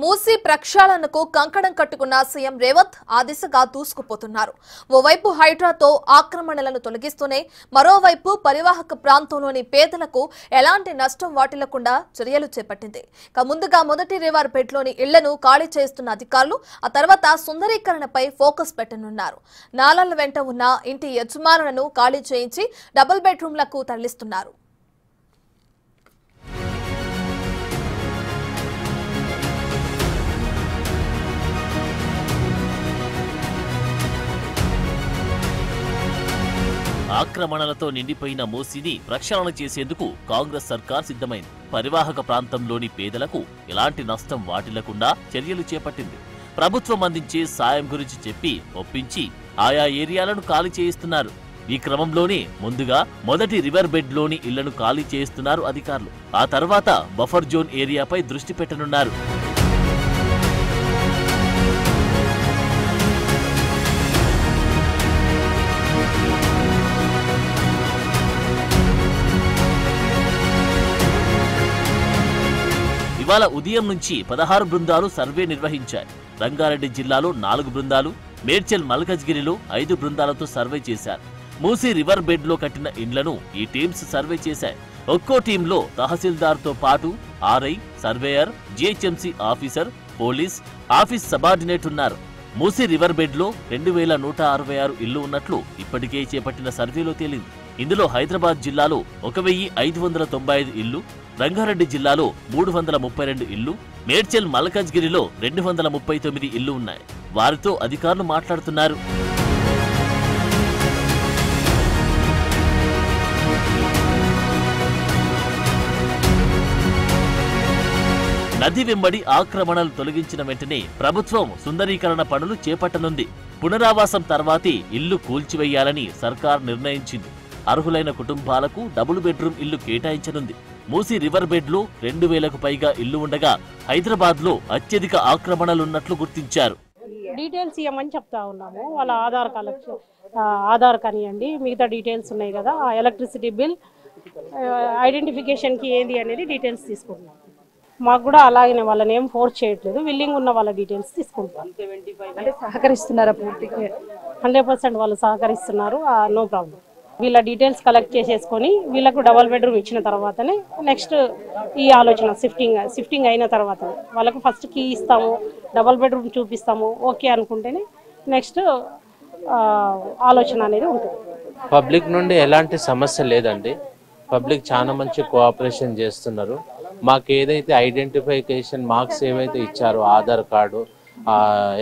మూసీ ప్రక్షాళనకు కంకణం కట్టుకున్న సీఎం రేవంత్ ఆ దిశగా దూసుకుపోతున్నారు. ఓవైపు హైడ్రాతో ఆక్రమణలను తొలగిస్తూనే మరోవైపు పరివాహక ప్రాంతంలోని పేదలకు ఎలాంటి నష్టం వాటిల్లకుండా చర్యలు చేపట్టింది. ముందుగా మొదటి రివర్బెడ్లోని ఇళ్లను ఖాళీ చేస్తున్న అధికారులు ఆ తర్వాత సుందరీకరణపై ఫోకస్ పెట్టనున్నారు. నాలాల వెంట ఉన్న ఇంటి యజమానులను ఖాళీ చేయించి డబుల్ బెడ్రూమ్లకు తరలిస్తున్నారు. ఆక్రమణలతో నిండిపోయిన మూసీని ప్రక్షాళన చేసేందుకు కాంగ్రెస్ సర్కార్ సిద్ధమైంది. పరివాహక ప్రాంతంలోని పేదలకు ఎలాంటి నష్టం వాటిల్లకుండా చర్యలు చేపట్టింది. ప్రభుత్వం అందించే సాయం గురించి చెప్పి ఒప్పించి ఆయా ఏరియాలను ఖాళీ చేయిస్తున్నారు. ఈ క్రమంలోనే ముందుగా మొదటి రివర్ బెడ్ లోని ఇళ్లను ఖాళీ చేయిస్తున్నారు అధికారులు. ఆ తర్వాత బఫర్ జోన్ ఏరియాపై దృష్టి పెట్టనున్నారు. ఇవాళ ఉదయం నుంచి 16 బృందాలు సర్వే నిర్వహించాయి. రంగారెడ్డి జిల్లాలో 4 బృందాలు, మేడ్చల్ మల్కజ్గిరిలో 5 బృందాలతో సర్వే చేశారు. మూసీ రివర్ బెడ్ లో కట్టిన ఇండ్లను ఈ టీమ్స్ సర్వే చేశాయి. ఒక్కో టీంలో తహసీల్దార్తో పాటు RI, surveyor, GHMC officer, police, office subordinate ఉన్నారు. మూసీ రివర్ బెడ్ లో 2166 ఇళ్లు ఉన్నట్లు ఇప్పటికే చేపట్టిన సర్వేలో తేలింది. ఇందులో హైదరాబాద్ జిల్లాలో 1595 ఇళ్లు, రంగారెడ్డి జిల్లాలో 332 ఇళ్లు, మేడ్చల్ మల్కజ్గిరిలో 239 ఇళ్లు ఉన్నాయి. వారితో అధికారులు మాట్లాడుతున్నారు. నది వెంబడి ఆక్రమణలు తొలగించిన వెంటనే ప్రభుత్వం సుందరీకరణ పనులు చేపట్టనుంది. పునరావాసం తర్వాతే ఇల్లు కూల్చివేయాలని సర్కార్ నిర్ణయించింది. అర్హులైన కుటుంబాలకు డబుల్ బెడ్రూమ్ ఇల్లు కేటాయించనుంది. మూసీ రివర్ బెడ్ లో 2000కు పైగా ఇల్లు ఉండగా హైదరాబాద్ లో అత్యధిక ఆక్రమణలున్నట్లు గుర్తించారు. డీటెయిల్స్ ఇవ్వమని చెప్తా ఉన్నాము. వాళ్ళ ఆధార్ కానివ్వండి, మిగతా డీటెయిల్స్ ఉన్నాయి కదా, ఎలక్ట్రిసిటీ బిల్, ఐడెంటిఫికేషన్కి ఏంది అనేది డీటెయిల్స్ తీసుకుంటున్నాం. మాకు కూడా అలాగనే వాళ్ళని ఏం ఫోర్స్ చేయట్లేదు, విల్లింగ్ ఉన్న వాళ్ళ డీటెయిల్స్ తీసుకుంటాం. అంటే సహకరిస్తున్నారా పూర్తిగా? 100% వాళ్ళు సహకరిస్తున్నారు, నో ప్రాబ్లం. వీళ్ళ డీటెయిల్స్ కలెక్ట్ చేసేసుకొని వీళ్ళకు డబల్ బెడ్రూమ్ ఇచ్చిన తర్వాతనే నెక్స్ట్ ఈ ఆలోచన షిఫ్టింగ్ అయిన తర్వాత వాళ్ళకు ఫస్ట్ కీ ఇస్తాము, డబల్ బెడ్రూమ్ చూపిస్తాము, ఓకే అనుకుంటేనే నెక్స్ట్ ఆలోచన అనేది ఉంటుంది. పబ్లిక్ నుండి ఎలాంటి సమస్య లేదండి. పబ్లిక్ చాలా మంచి కోఆపరేషన్ చేస్తున్నారు. మాకు ఏదైతే ఐడెంటిఫికేషన్ మార్క్స్ ఏవైతే ఇచ్చారో, Aadhaar card,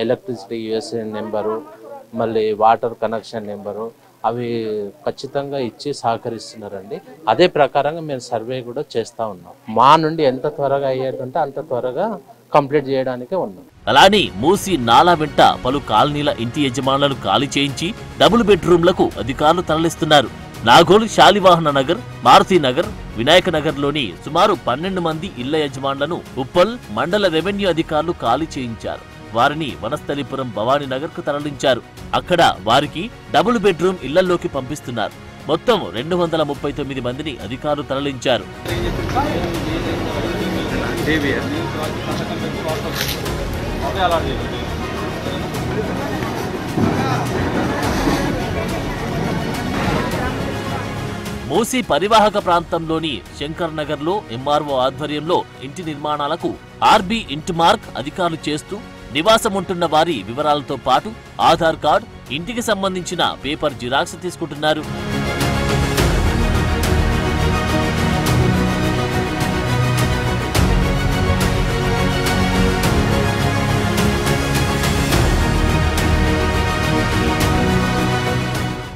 electricity USN number, మళ్ళీ వాటర్ కనెక్షన్ నెంబరు, అవి ఖచ్చితంగా ఇచ్చి సహకరిస్తున్నారండి. అదే ప్రకారంగా మేము సర్వే కూడా చేస్తూ ఉన్నాం. మా నుండి ఎంత త్వరగా అయ్యేదంటే అంత త్వరగా కంప్లీట్ చేయడానికే ఉన్నాం. అలానే మూసీ నాలా వెంట పలు కాలనీల ఇంటి యజమానులను ఖాళీ చేయించి డబుల్ బెడ్రూమ్లకు అధికారులు తరలిస్తున్నారు. నాగోల్, శాలివాహన నగర్, మారుతి నగర్, వినాయక నగర్ లోని సుమారు 12 మంది ఇళ్ల యజమానులను ఉప్పల్ మండల రెవెన్యూ అధికారులు ఖాళీ చేయించారు. వారిని వనస్థలిపురం భవానీ నగర్ కు తరలించారు. అక్కడ వారికి డబుల్ బెడ్రూమ్ ఇళ్లలోకి పంపిస్తున్నారు. మొత్తం 239 మందిని అధికారులు తరలించారు. మూసీ పరివాహక ప్రాంతంలోని శంకర్ నగర్ లో ఎంఆర్ఓ ఆధ్వర్యంలో ఇంటి నిర్మాణాలకు ఆర్బీ ఇంటి మార్క్ అధికారులు చేస్తూ నివాసముంటున్న వారి వివరాలతో పాటు ఆధార్ కార్డ్, ఇంటికి సంబంధించిన పేపర్ జిరాక్స్ తీసుకుంటున్నారు.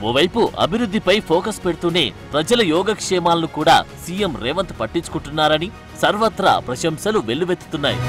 ఓవైపు అభివృద్ధిపై ఫోకస్ పెడుతూనే ప్రజల యోగక్షేమాలను కూడా సీఎం రేవంత్ పట్టించుకుంటున్నారని సర్వత్రా ప్రశంసలు వెల్లువెత్తుతున్నాయి.